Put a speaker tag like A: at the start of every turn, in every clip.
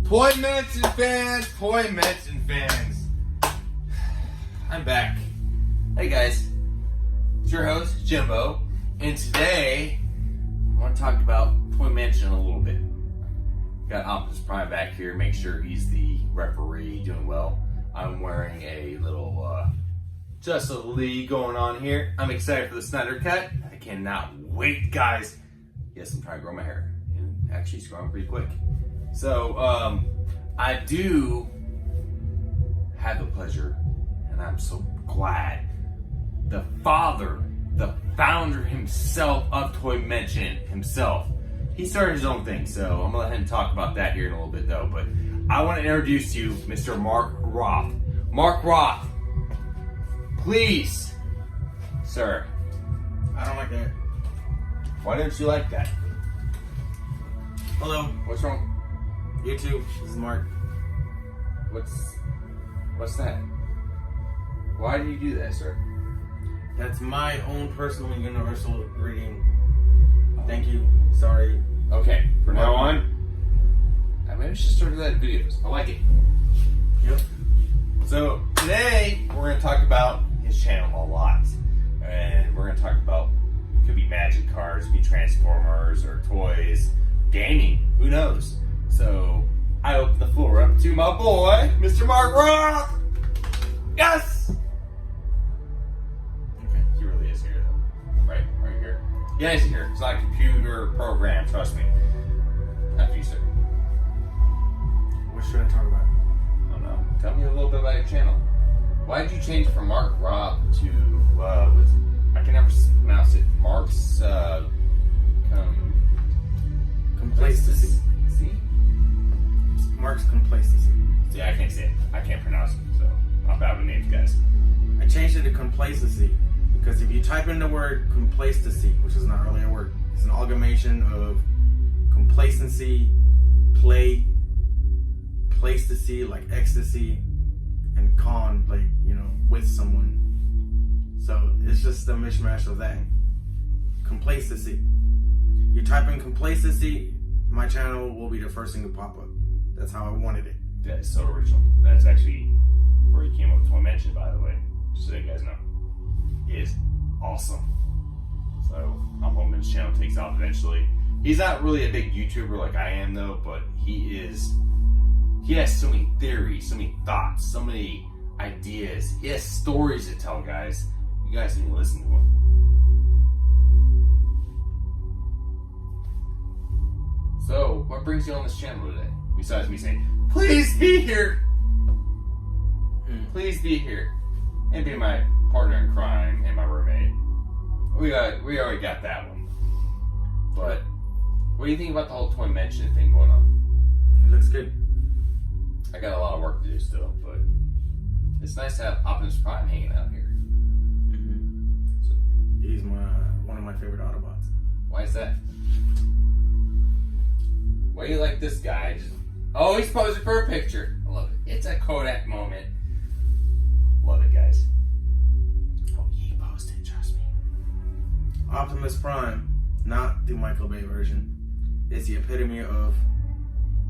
A: Toymension fans, I'm back. Hey guys, it's your host Jimbo, and today I want to talk about Toymension a little bit. Got Optimus Prime back here, make sure he's the referee, doing well. I'm wearing a little Justice League going on here. I'm excited for the Snyder Cut. I cannot wait, guys. Yes, I'm trying to grow my hair, and actually it's growing pretty quick. So, I do have the pleasure, and I'm so glad, the founder himself of Toymension himself, he started his own thing, so I'm gonna let him talk about that here in a little bit though, but I want to introduce you, Mr. Mark Roth. Mark Roth, please, sir.
B: I don't like that.
A: Why don't you like that?
B: Hello,
A: What's wrong?
B: YouTube. This is Mark.
A: What's that? Why do you do that, sir?
B: That's my own personal and universal greeting. Thank you. Sorry.
A: Okay, from now on, maybe I should start doing that in videos. I like it.
B: Yep.
A: So today we're going to talk about his channel a lot, and we're going to talk about, it could be magic cards, it could be Transformers or toys, gaming, who knows. So I open the floor up to my boy, Mr. Mark Roth. Yes.
B: Okay.
A: He really is here though, right here. Yeah, he's here. It's not a computer program, trust me. After you, sir.
B: What should I talk about?
A: I don't know. Tell me a little bit about your channel. Why did you change from Mark Roth to I can never pronounce it. Mark's
B: Complacency.
A: See?
B: Mark's complacency.
A: See, I can't say it. I can't pronounce it. So I'm bad with names, guys.
B: I changed it to complacency because if you type in the word complacency, which is not really a word, it's an amalgamation of complacency, placetasy, like ecstasy, and con, like, you know, with someone. So it's just a mishmash of that. Complacency. You type in complacency, my channel will be the first thing to pop up. That's how I wanted it.
A: That is so original. That's actually where he came up with Toymension, by the way. Just so you guys know. It is awesome. So I'm hoping his channel takes off eventually. He's not really a big YouTuber like I am though, but he has so many theories, so many thoughts, so many ideas. He has stories to tell, guys. You guys need to listen to him. So, what brings you on this channel today? Besides me saying, please be here! Please be here. And be my partner in crime and my roommate. We already got that one. But, what do you think about the whole Toymension thing going on?
B: It looks good.
A: I got a lot of work to do still, but it's nice to have Optimus Prime hanging out here. So,
B: He's one of my favorite Autobots.
A: why is that? Why do you like this guy? He's posing for a picture. I love it. It's a Kodak moment. Love it, guys. Oh, he posted, trust me.
B: Optimus Prime, not the Michael Bay version, is the epitome of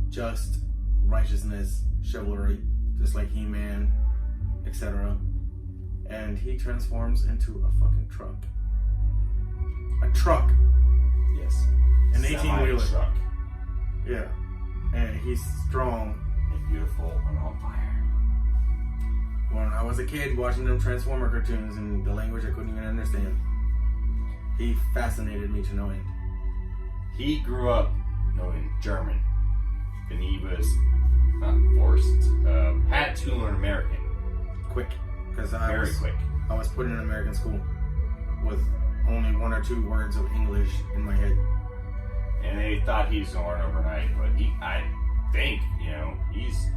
B: just righteousness, chivalry, just like He-Man, etc. And he transforms into a fucking truck. A truck.
A: Yes.
B: An 18-wheeler.
A: Truck.
B: Yeah. And he's strong.
A: And beautiful and on fire.
B: When I was a kid watching them Transformer cartoons and the language I couldn't even understand, he fascinated me to no end.
A: He grew up knowing German. And he was not forced, had to learn American.
B: Quick. Because
A: Very quick.
B: I was put in an American school with only 1 or 2 words of English in my head.
A: And they thought he was going to learn overnight, but I think, he's,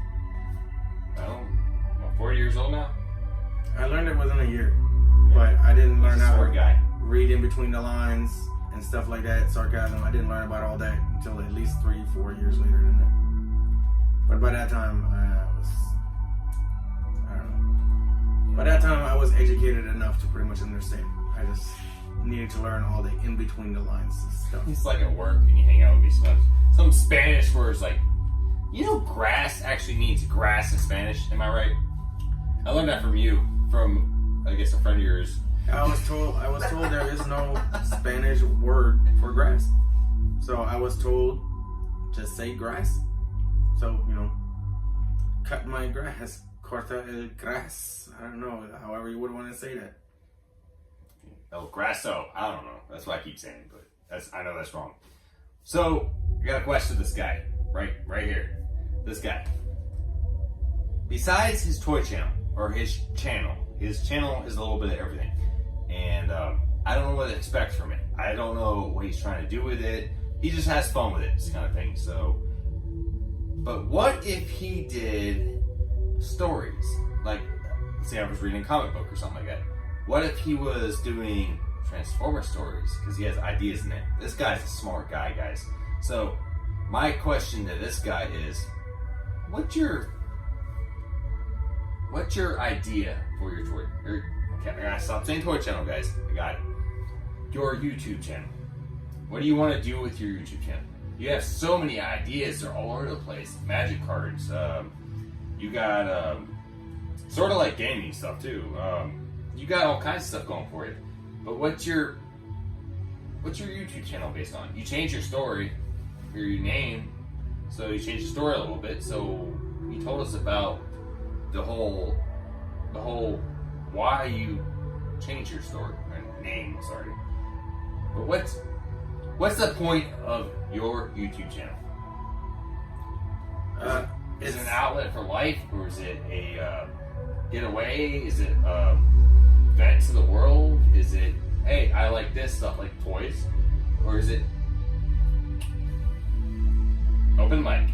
A: 40 years old now?
B: I learned it within a year, but I didn't learn how to read in between the lines and stuff like that, sarcasm. I didn't learn about all that until at least 3-4 years later than that. But by that time, I don't know. By that time, I was educated enough to pretty much understand. I just needed to learn all the in between the lines stuff.
A: It's like at work and you hang out with me some Spanish words like You know, grass actually means grass in Spanish. Am I right? I learned that from you, from I guess a friend of yours.
B: I was told there is no Spanish word for grass. So I was told to say grass. So, cut my grass. Corta el gras. I don't know, however you would want to say that.
A: El grasso. I don't know. That's what I keep saying, but I know that's wrong. So, I got a question to this guy. Right here. This guy. Besides his toy channel, or his channel is a little bit of everything. And I don't know what to expect from it. I don't know what he's trying to do with it. He just has fun with it, this kind of thing. So, but what if he did stories? Like, let's say I was reading a comic book or something like that. What if he was doing Transformer stories? Because he has ideas in it. This guy's a smart guy, guys. So, my question to this guy is, what's your idea for your toy? Okay, I gotta stop saying toy channel, guys. I got it. Your YouTube channel. What do you want to do with your YouTube channel? You have so many ideas. They're all over the place. Magic cards. You got sort of like gaming stuff too. You got all kinds of stuff going for you. But what's your YouTube channel based on? You change your story or your name, so you change the story a little bit. So you told us about the whole why you changed your story or name. Sorry, but what's the point of your YouTube channel? Is it an outlet for life, or is it a getaway? Is it vent to the world? Is it, hey, I like this stuff, like toys? Or is it open mic?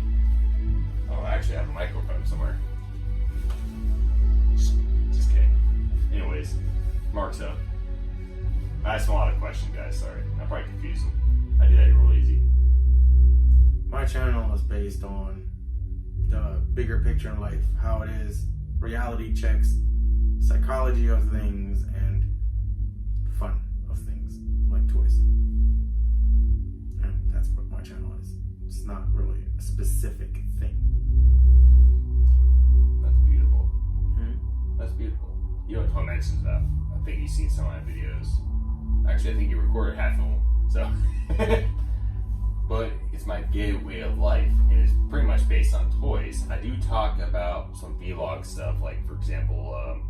A: Oh, I actually have a microphone somewhere. Just kidding. Anyways, Mark's up. I asked him a lot of questions, guys. Sorry. I probably confused him. I do that real easy.
B: My channel is based on the bigger picture in life, how it is, reality checks, psychology of things, and fun of things, like toys. And that's what my channel is. It's not really a specific thing.
A: That's beautiful. Mm-hmm. That's beautiful. You know what Toymension stuff. I think you've seen some of my videos. Actually, I think you recorded half of them. So, but it's my gateway of life, and it's pretty much based on toys. I do talk about some vlog stuff, like for example,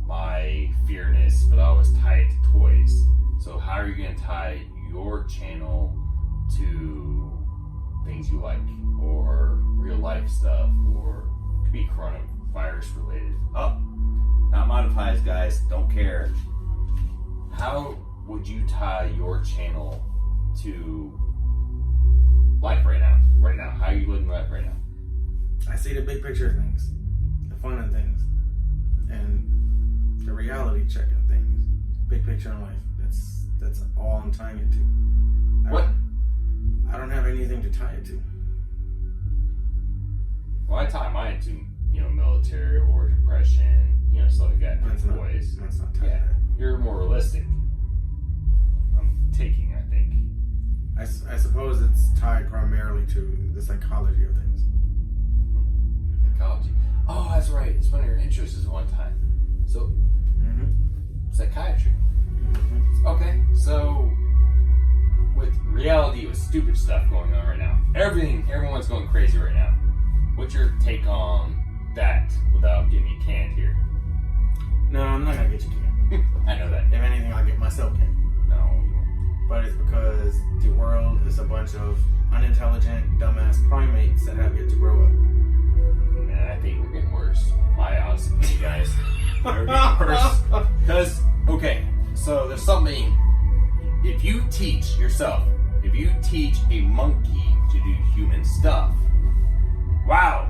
A: my fearness, but I always tie it to toys. So how are you going to tie your channel to things you like, or real life stuff, or it could be coronavirus related? Oh, not monetized, guys. Don't care. How would you tie your channel to life right now? Right now, how are you living life right now?
B: I see the big picture of things, the fun of things, and the reality check of things. Big picture in life. That's all I'm tying it to. I don't have anything to tie it to.
A: Well, I tie mine to military or depression, stuff like that.
B: Mine's
A: Toys.
B: Mine's not tied to that.
A: You're more realistic. I'm taking, I think.
B: I suppose it's tied primarily to the psychology of things.
A: Psychology. Oh, that's right. It's one of your interests at one time. So, psychiatry. Mm-hmm. Okay, so with reality, with stupid stuff going on right now, everyone's going crazy right now. What's your take on that without getting me canned here?
B: No, I'm not gonna get you canned.
A: I know that.
B: If anything, I'll get myself canned.
A: No, you won't.
B: But it's because the world is a bunch of unintelligent, dumbass primates that have yet to grow up.
A: Man, I think we're getting worse. My honest opinion, guys. We're getting worse. Because, okay, so there's something. If you teach a monkey to do human stuff, wow,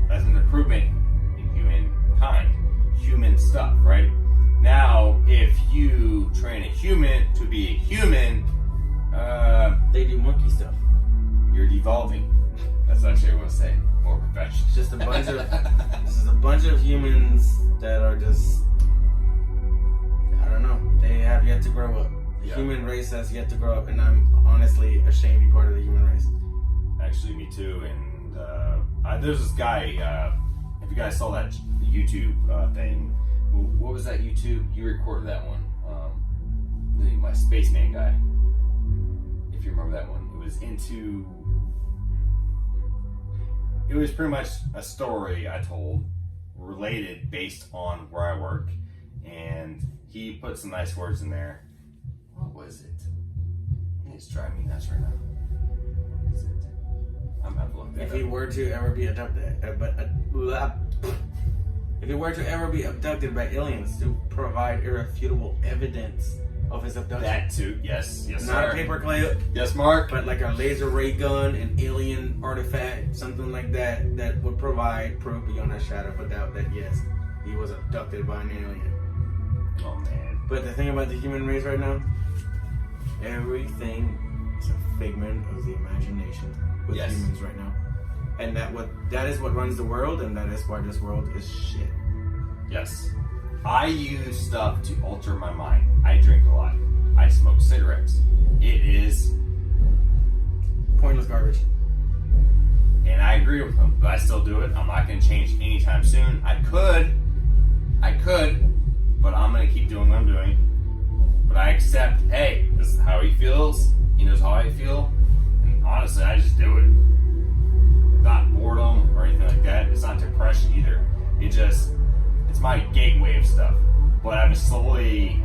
A: that's an improvement in humankind. Human stuff, right? Now, if you train a human to be a human,
B: they do monkey stuff.
A: You're devolving. That's actually what I want to say. More professional.
B: It's just a bunch of this is a bunch of humans that are just, I don't know. They have yet to grow up. The human race has yet to grow up, and I'm honestly ashamed to be part of the human race.
A: Actually, me too. And there's this guy. If you guys saw that YouTube thing, what was that YouTube? You recorded that one. My spaceman guy. If you remember that one, it was pretty much a story I told, related based on where I work, and he put some nice words in there. What was it? It's driving me nuts right now. What is it? I'm gonna have to look that
B: If
A: up.
B: he were to ever be abducted by aliens, to provide irrefutable evidence of his abduction.
A: That too, yes,
B: Not
A: sir.
B: a paperclip,
A: Yes, Mark.
B: but like a laser ray gun, an alien artifact, something like that, that would provide proof beyond a shadow of a doubt that yes, he was abducted by an alien.
A: Oh man.
B: But the thing about the human race right now, everything is a figment of the imagination with
A: Yes.
B: humans right now. And that is what runs the world, and that is why this world is shit.
A: Yes. I use stuff to alter my mind. I drink a lot. I smoke cigarettes. It is,
B: Pointless garbage.
A: and I agree with them, but I still do it. I'm not going to change anytime soon. I could, but I'm going to keep doing what I'm doing. But I accept, hey, this is how he feels. He knows how I feel. And honestly, I just do it. Not boredom or anything like that. It's not depression either. It's my gateway of stuff. But I'm slowly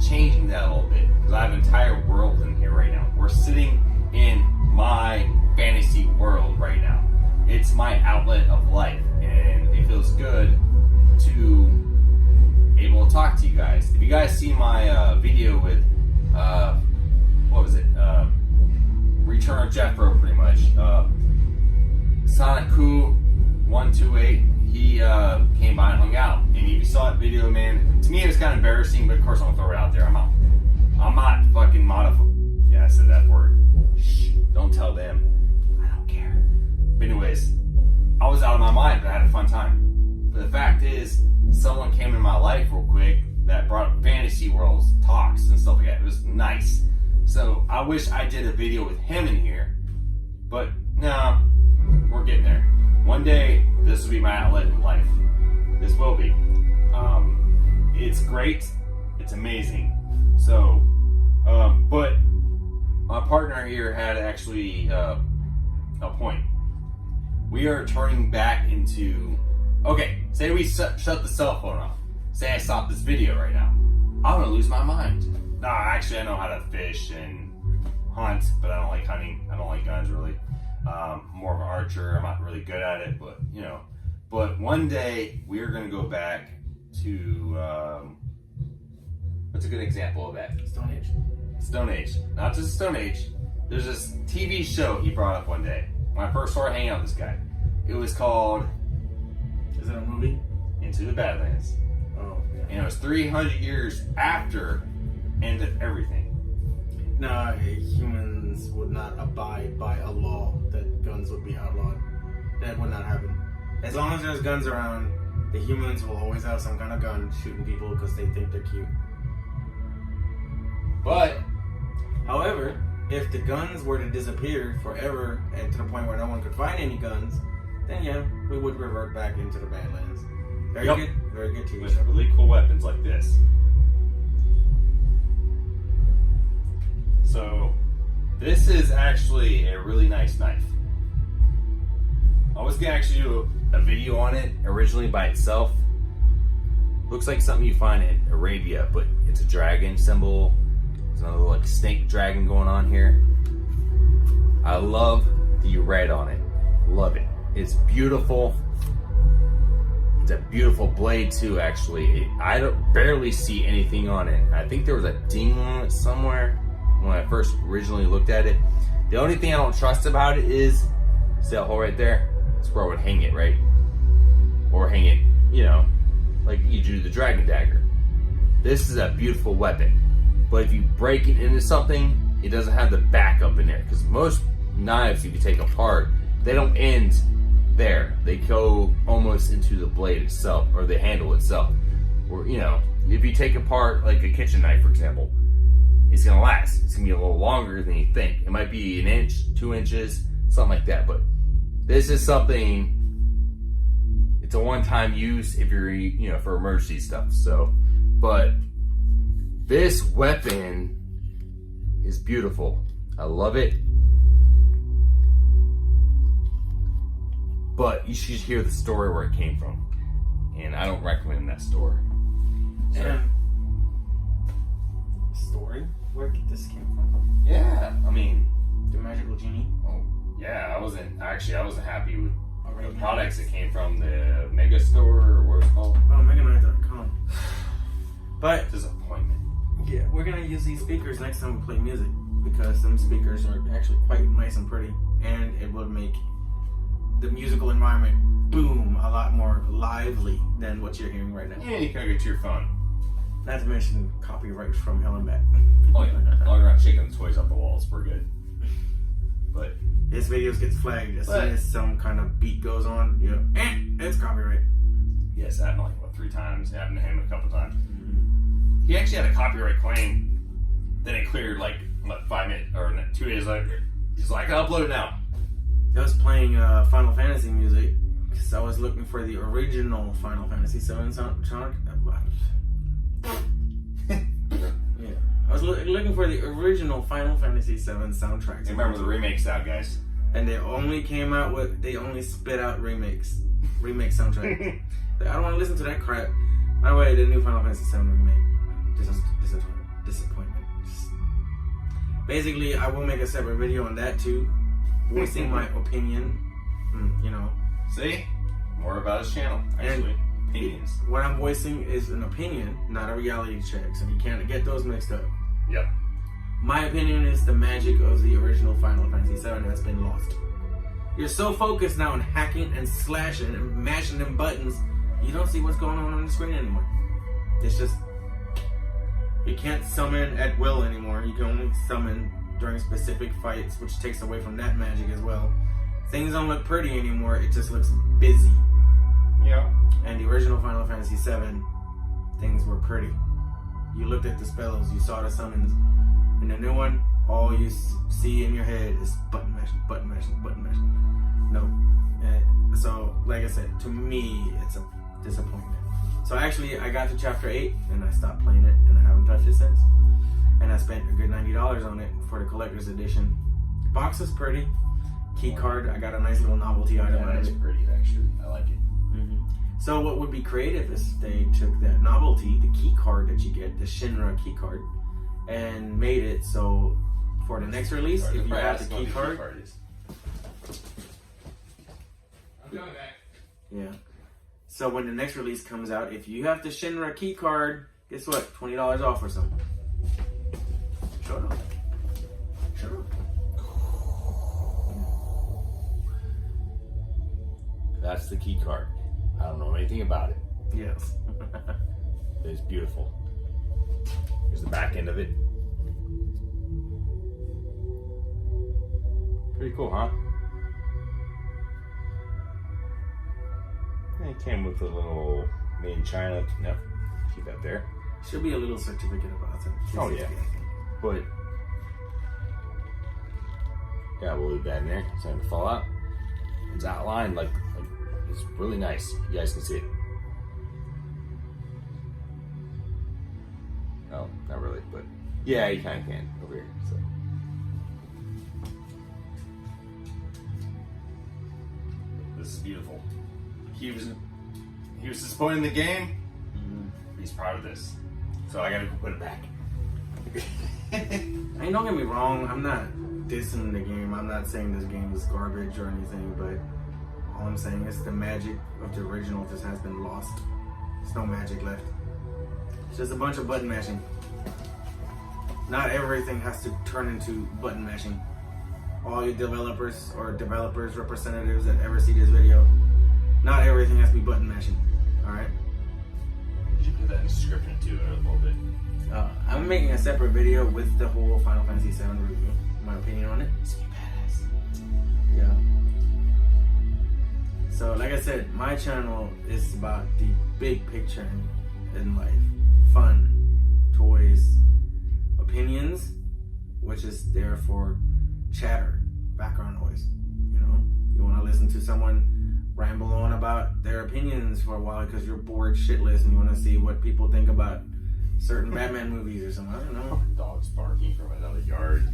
A: changing that a little bit because I have an entire world in here right now. We're sitting in my fantasy world right now. It's my outlet of life, and it feels good to able to talk to you guys. If you guys see my video with what was it? Return of Jeffro, pretty much. Sonic 128. He came by and hung out, and if you saw that video, man, to me it was kind of embarrassing, but of course I'm gonna throw it out there. I'm not fucking modified. Yeah, I said that word. Shh, don't tell them. I don't care. But anyways, I was out of my mind, but I had a fun time. But the fact is, someone came in my life real quick that brought up fantasy worlds, talks, and stuff like that. It was nice. So I wish I did a video with him in here, but no, we're getting there. One day, this will be my outlet in life. This will be. It's great. It's amazing. So, but my partner here had actually a point. We are turning back into, okay, say we shut the cell phone off. Say I stop this video right now. I'm gonna lose my mind. Nah, actually I know how to fish and hunt, but I don't like hunting. I don't like guns really. More of an archer. I'm not really good at it, but you know. But one day we are gonna go back to what's a good example of that?
B: Stone Age.
A: Stone Age. Not just Stone Age. There's this TV show he brought up one day when I first started hanging out with this guy. It was called
B: Is it a movie?
A: Into the Badlands.
B: Oh, yeah.
A: And it was 300 years after end of everything.
B: Nah, humans would not abide by a law that guns would be outlawed. That would not happen. As long as there's guns around, the humans will always have some kind of gun shooting people because they think they're cute.
A: But
B: However, if the guns were to disappear forever and to the point where no one could find any guns, then yeah, we would revert back into the Badlands. Very
A: Yep.
B: good, very good TV
A: with
B: show.
A: really cool weapons like this. So this is actually a really nice knife. I was gonna actually do a video on it originally by itself. Looks like something you find in Arabia, but it's a dragon symbol. There's another like snake dragon going on here. I love the red on it. Love it. It's beautiful. It's a beautiful blade too, actually. I don't barely see anything on it. I think there was a ding on it somewhere when I first originally looked at it. The only thing I don't trust about it is, see that hole right there? That's where I would hang it, right? Or hang it, you know, like you do the dragon dagger. This is a beautiful weapon. But if you break it into something, it doesn't have the backup in there. Because most knives, if you take apart, they don't end there. They go almost into the blade itself, or the handle itself. Or, you know, if you take apart like a kitchen knife, for example, it's gonna last. It's gonna be a little longer than you think. It might be an inch, 2 inches, something like that. But this is something. It's a one-time use if you're, for emergency stuff. So, but this weapon is beautiful. I love it. But you should hear the story where it came from. And I don't recommend that story.
B: And story? Where did this came from?
A: Yeah, I mean,
B: The Magical Genie?
A: oh, yeah, I wasn't happy with the products that came from the Mega Store, or what it's called.
B: Oh, Meganite.com. But
A: Disappointment.
B: yeah, we're gonna use these speakers next time we play music because some speakers are actually quite nice and pretty, and it would make the musical environment boom a lot more lively than what you're hearing right now.
A: Yeah, you can get to your phone.
B: Not to mention copyright from Hell and Back.
A: Oh yeah, as long as you're not shaking the toys off the walls, we're good. But
B: His videos gets flagged as
A: But-
B: soon as some kind of beat goes on. It's copyright.
A: yes, that happened like 3 times. It happened to him a couple times. He actually had a copyright claim. Then it cleared like 5 minutes or 2 days later. He's like, I'll upload it now.
B: I was playing Final Fantasy music because I was looking for the original Final Fantasy 7 soundtrack. Yeah, I was looking for the original Final Fantasy 7 soundtrack.
A: You remember the remakes out, guys?
B: And they only spit out remake soundtrack. I don't want to listen to that crap. By the way, the new Final Fantasy 7 remake, disappointment. Basically, I will make a separate video on that too, voicing my opinion.
A: See? More about his channel, actually. Opinions.
B: What I'm voicing is an opinion, not a reality check, so you can't get those mixed up.
A: Yep.
B: My opinion is the magic of the original Final Fantasy VII has been lost. You're so focused now on hacking and slashing and mashing them buttons, you don't see what's going on the screen anymore. It's just, you can't summon at will anymore. You can only summon during specific fights, which takes away from that magic as well. Things don't look pretty anymore, it just looks busy.
A: Yeah.
B: And the original Final Fantasy VII, things were pretty. You looked at the spells, you saw the summons. In the new one, all you see in your head is button mashing, button mashing, button mashing. No. So, like I said, to me, it's a disappointment. So actually, I got to chapter 8, and I stopped playing it, and I haven't touched it since. And I spent a good $90 on it for the collector's edition. The box is pretty. Key card, I got a nice little novelty item out of
A: That's
B: it.
A: pretty, actually. I like it.
B: So what would be creative is they took that novelty, the key card that you get, the Shinra key card, and made it so for the next release, if you have the key card,
A: I'm coming back.
B: yeah. So when the next release comes out, if you have the Shinra key card, guess what? $20 off or something. Shut up. Shut up.
A: That's the key card. I don't know anything about it.
B: Yes.
A: But it's beautiful. Here's the back end of it. Pretty cool, huh? And it came with a little made in China. No, keep that there.
B: Should be a little certificate about it.
A: Oh, yeah. But got a little bit in there. It's not gonna fall out. It's outlined like it's really nice. You guys can see it. Oh, not really, but yeah, you kind of can over here. So this is beautiful. He was disappointed in the game. He's proud of this, so I gotta go put it back.
B: I mean, don't get me wrong, I'm not dissing the game. I'm not saying this game is garbage or anything, but all I'm saying is the magic of the original just has been lost. There's no magic left. It's just a bunch of button mashing. Not everything has to turn into button mashing. All you developers or developers representatives that ever see this video, not everything has to be button mashing. Alright?
A: You should put that in the description too in a little bit.
B: I'm making a separate video with the whole Final Fantasy VII review, my opinion on it.
A: It's gonna be badass.
B: Yeah. So, like I said, my channel is about the big picture in life. Fun, toys, opinions, which is there for chatter, background noise. listen to someone ramble on about their opinions for a while because you're bored shitless and you want to see what people think about certain Batman movies or something. I don't know.
A: Dogs barking from another yard.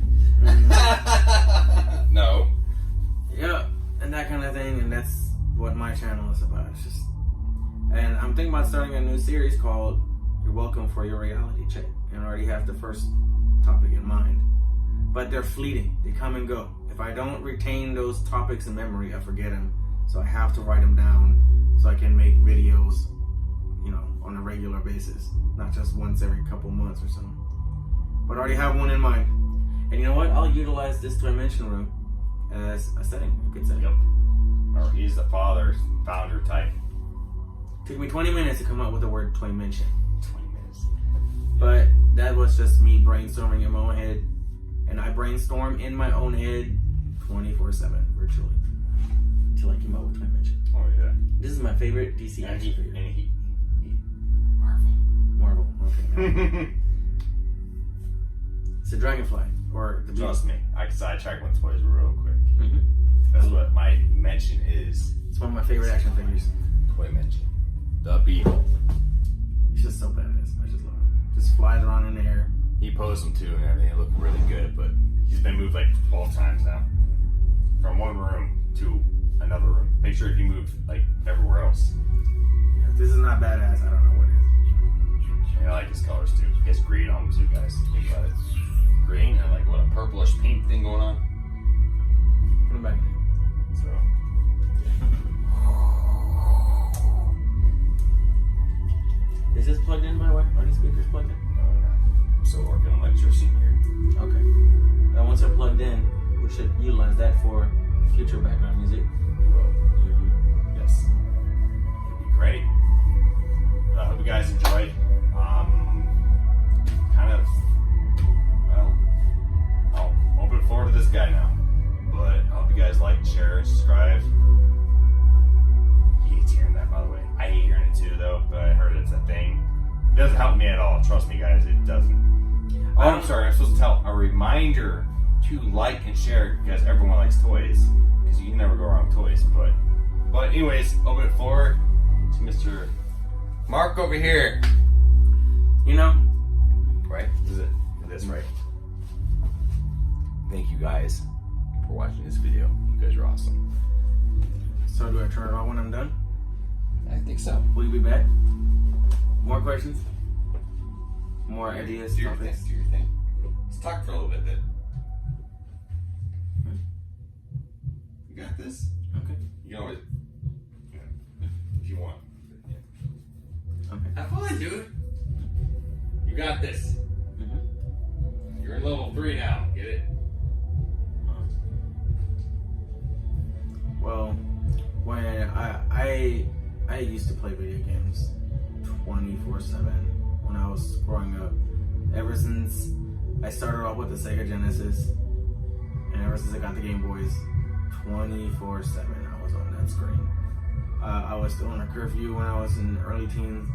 A: No.
B: Yeah, and that kind of thing, and that's what my channel is about. It's just, and I'm thinking about starting a new series called "You're Welcome for Your Reality Check," and I already have the first topic in mind. But they're fleeting; they come and go. If I don't retain those topics in memory, I forget them. So I have to write them down so I can make videos, on a regular basis, not just once every couple months or something. But I already have one in mind. And you know what? I'll utilize this Toymension room as a setting, a good setting.
A: Yep. Or he's the founder type.
B: Took me 20 minutes to come up with the word Toymension.
A: 20 minutes.
B: But that was just me brainstorming in my own head. And I brainstorm in my own head 24/7, virtually. Until I came up with Toymension.
A: Oh, yeah.
B: This is my favorite DC
A: And
B: action figure.
A: he
B: Marvel. Okay. It's a dragonfly. Or the beast.
A: Trust me, I can sidetrack with toys real quick.
B: Mm-hmm.
A: That's what my mention is.
B: It's one of my favorite action figures.
A: Toymension. The Beetle.
B: He's just so badass. I just love him. Just flies around in the air.
A: He posed them too and everything. It looked really good, but he's been moved like 12 times now. From one room to another room. Make sure if you move like everywhere else.
B: Yeah, if this is not badass, I don't know what is.
A: And I like his colors too. He has green on them too, guys. Think about it. Green and like what, a purplish pink thing going on.
B: Put him back in.
A: So
B: Is this plugged in, by the way? Are these speakers plugged in?
A: no, I'm still working on electricity here.
B: Okay. Now once they're plugged in, we should utilize that for future background music.
A: We will. Yes. It'd be great. I hope you guys enjoyed. I'll open the floor to this guy now. But I hope you guys like, share, and subscribe. He hates hearing that, by the way. I hate hearing it too, though, but I heard it's a thing. It doesn't help me at all. Trust me, guys, it doesn't. Oh, I'm sorry. I'm supposed to tell a reminder to like and share because everyone likes toys. Because you can never go wrong with toys. But anyways, open the floor to Mr. Mark over here. Right? Is it this right? Thank you guys for watching this video. You guys are awesome.
B: So do I turn it on when I'm done?
A: I think so.
B: Will you be back? More questions? More ideas?
A: Do your thing.
B: Topics?
A: Do your thing. Let's talk for a little bit then. You got this?
B: Okay.
A: You can always, if you want.
B: Okay.
A: Have fun, dude. You got this.
B: Mm-hmm.
A: You're in level 3 now. Get it?
B: Well, when I used to play video games 24/7 when I was growing up. Ever since I started off with the Sega Genesis, and ever since I got the Game Boys, 24/7 I was on that screen. I was still on a curfew when I was in early teens.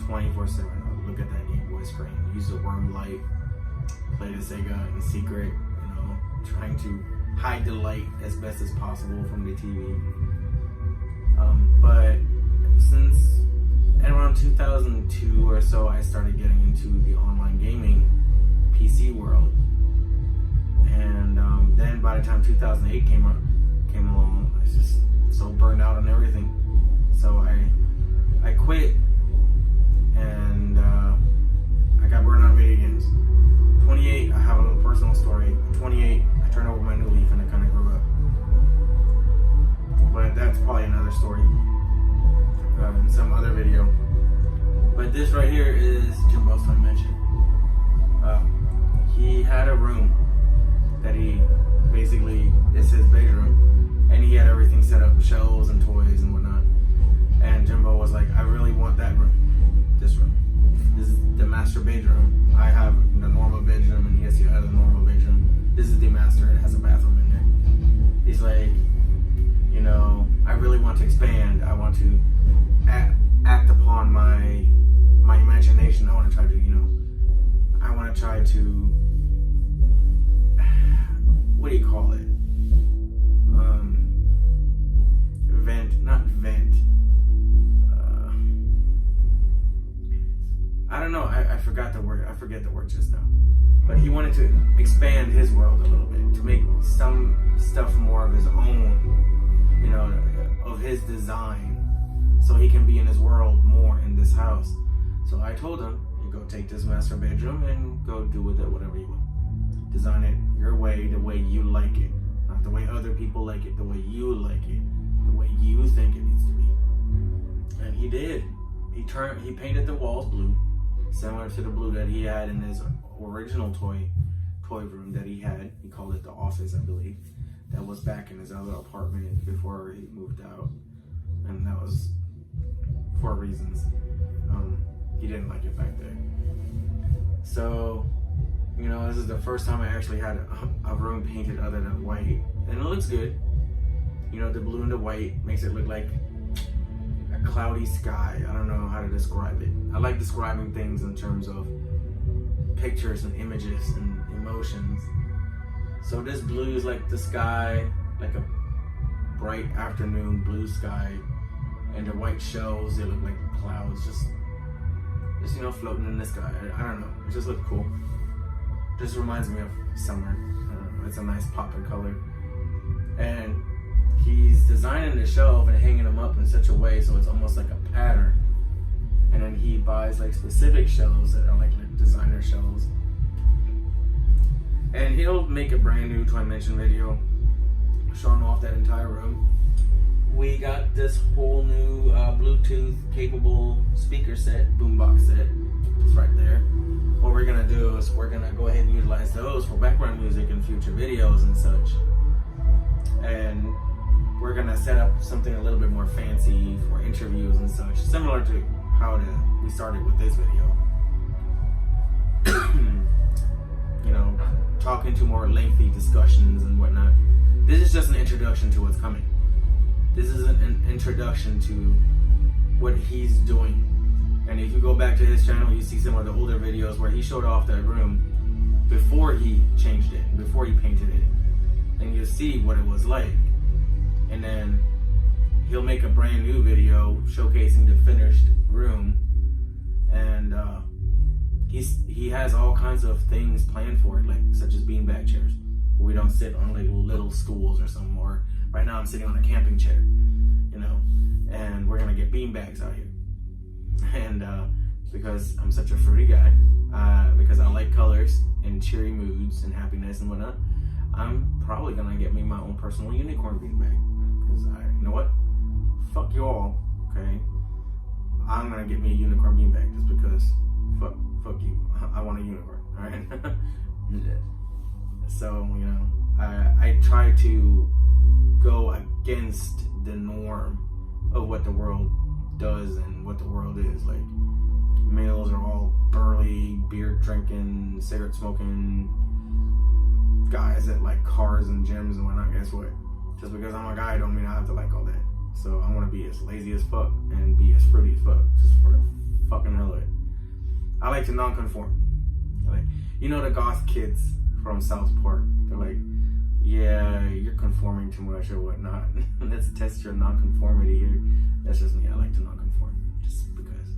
B: 24/7 I would look at that Game Boy screen, use the worm light, play the Sega in secret, trying to hide the light as best as possible from the TV. But since around 2002 or so, I started getting into the online gaming PC world. And then by the time 2008 came along, I was just so burned out on everything. So I quit, and I got burned out on video games. 28, I have a little personal story. 28, I turned over my new leaf and I kind of grew up. But that's probably another story in some other video. But this right here is Jimbo's Toymension. He had a room that basically is his bedroom, and he had everything set up, shelves and toys and whatnot. And Jimbo was like, I really want that room, this room. This is the master bedroom. I have the normal bedroom and he has the other normal bedroom. This is the master, it has a bathroom in there. He's like, I really want to expand. I want to act upon my imagination. I want to try to, what do you call it? I forgot the word. I forget the word just now. But he wanted to expand his world a little bit, to make some stuff more of his own, you know, of his design, so he can be in his world more in this house. So I told him, you go take this master bedroom and go do with it whatever you want. Design it your way, the way you like it. Not the way other people like it, the way you like it. The way you think it needs to be. And he did. He painted the walls blue, similar to the blue that he had in his original toy room that he had. He called it the office, I believe. That was back in his other apartment before he moved out. And that was for reasons. He didn't like it back there. So, you know, this is the first time I actually had a room painted other than white. And it looks good. You know, the blue and the white makes it look like a cloudy sky. I don't know how to describe it. I like describing things in terms of pictures and images and emotions. So this blue is like the sky, like a bright afternoon blue sky. And the white shells, they look like clouds, just you know, floating in the sky. I don't know. It just looked cool. Just reminds me of summer. I don't know. It's a nice pop of color. And he's designing the shelf and hanging them up in such a way so it's almost like a pattern. And then he buys like specific shelves that are like designer shelves. And he'll make a brand new Toymension video showing off that entire room. We got this whole new Bluetooth capable speaker set, boombox set. It's right there. What we're gonna do is we're gonna go ahead and utilize those for background music in future videos and such. And we're gonna set up something a little bit more fancy for interviews and such, similar to how we started with this video. You know, talking to more lengthy discussions and whatnot. This is just an introduction to what's coming. This is an introduction to what he's doing. And if you go back to his channel, you see some of the older videos where he showed off that room before he changed it, before he painted it. And you'll see what it was like. And then he'll make a brand new video showcasing the finished room. And he has all kinds of things planned for it, like such as beanbag chairs, where we don't sit on like little stools or something. Or right now I'm sitting on a camping chair, you know, and we're gonna get beanbags out here. And because I'm such a fruity guy, because I like colors and cheery moods and happiness and whatnot, I'm probably gonna get me my own personal unicorn beanbag. Because you know what? Fuck you all, okay? I'm gonna get me a unicorn beanbag just because fuck you. I want a unicorn, alright? So, you know, I try to go against the norm of what the world does and what the world is. Like, males are all burly, beer drinking, cigarette smoking guys that like cars and gyms and whatnot. Guess what? Just because I'm a guy don't mean I have to like all that. So I want to be as lazy as fuck and be as fruity as fuck, just for the fucking hell of it. I like to non-conform. Like, you know, the goth kids from South Park, they're like, yeah, you're conforming too much or whatnot. Let's test your non-conformity here. That's just me. I like to non-conform just because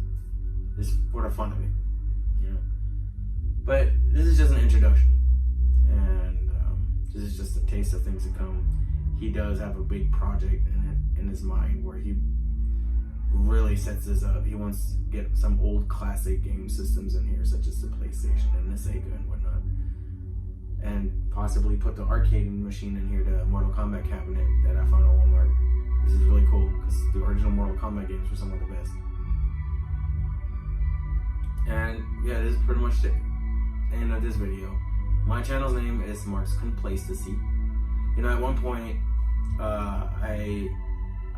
B: it's for the fun of it, you know. But this is just an introduction, and this is just a taste of things to come. He does have a big project in his mind where he really sets this up. He wants to get some old classic game systems in here, such as the PlayStation and the Sega and whatnot, and possibly put the arcade machine in here, the Mortal Kombat cabinet that I found at Walmart. This is really cool because the original Mortal Kombat games were some of the best. And yeah, this is pretty much the end of this video. My channel's name is Mark's Complacency. You know, at one point, I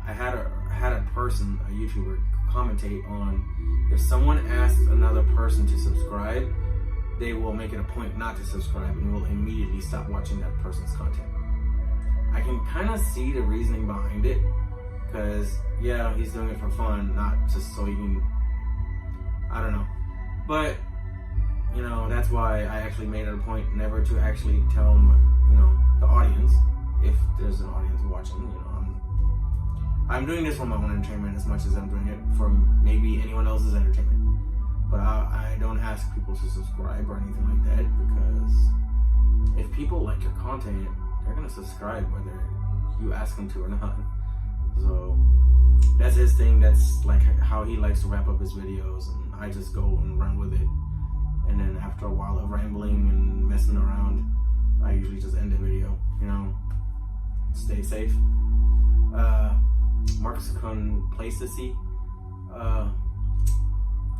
B: had a person, a YouTuber, commentate on if someone asks another person to subscribe, they will make it a point not to subscribe and will immediately stop watching that person's content. I can kind of see the reasoning behind it, because yeah, he's doing it for fun, not just so he can, I don't know. But you know, that's why I actually made it a point never to actually tell you know, the audience, if there's an audience watching, you know, I'm doing this for my own entertainment as much as I'm doing it for maybe anyone else's entertainment. But I don't ask people to subscribe or anything like that, because if people like your content, they're gonna subscribe whether you ask them to or not. So that's his thing. That's like how he likes to wrap up his videos, and I just go and run with it. And then after a while of rambling and messing around, I usually just end the video. You know, stay safe. Mark's complacency.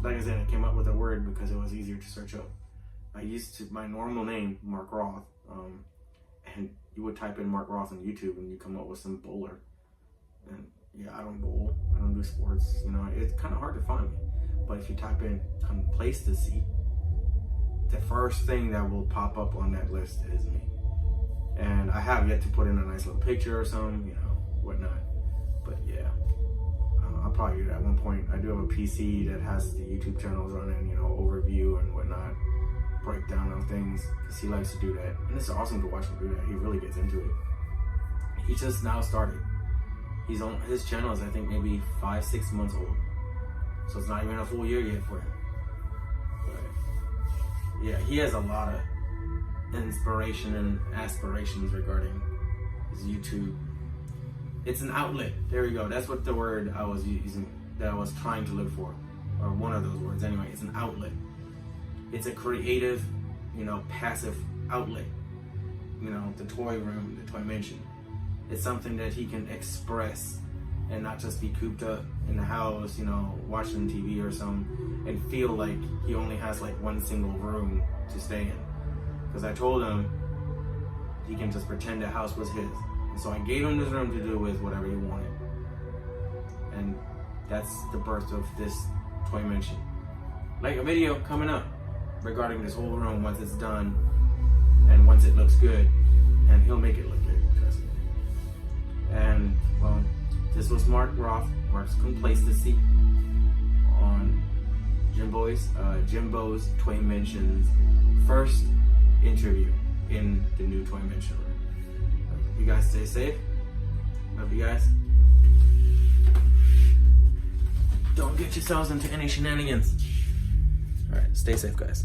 B: Like I said, I came up with a word because it was easier to search up. I used to my normal name, Mark Roth, and you would type in Mark Roth on YouTube and you come up with some bowler. And yeah, I don't bowl. I don't do sports. You know, it's kind of hard to find me. But if you type in complacency, the first thing that will pop up on that list is me. And I have yet to put in a nice little picture or something, you know, whatnot. But yeah, I'll probably do that at one point. I do have a PC that has the YouTube channels running, you know, overview and whatnot, breakdown of things, because he likes to do that. And it's awesome to watch him do that. He really gets into it. He just now started. He's on his channel is, I think, maybe 5-6 months old. So it's not even a full year yet for him. But yeah, he has a lot of inspiration and aspirations regarding his YouTube. It's an outlet. There we go. That's what the word I was using, that I was trying to look for. Or one of those words anyway. It's an outlet. It's a creative, you know, passive outlet. You know, the toy room, the Toymension. It's something that he can express and not just be cooped up in the house, you know, watching TV or something, and feel like he only has like one single room to stay in. Because I told him he can just pretend the house was his. And so I gave him this room to do with whatever he wanted. And that's the birth of this Toymension. Like a video coming up regarding this whole room once it's done and once it looks good. And he'll make it look good, trust me. And well, this was Mark Roth, Mark's Complacency, on Jimbo's Toymension's first interview in the new Toymension room. You guys stay safe. Love you guys. Don't get yourselves into any shenanigans. Alright, stay safe, guys.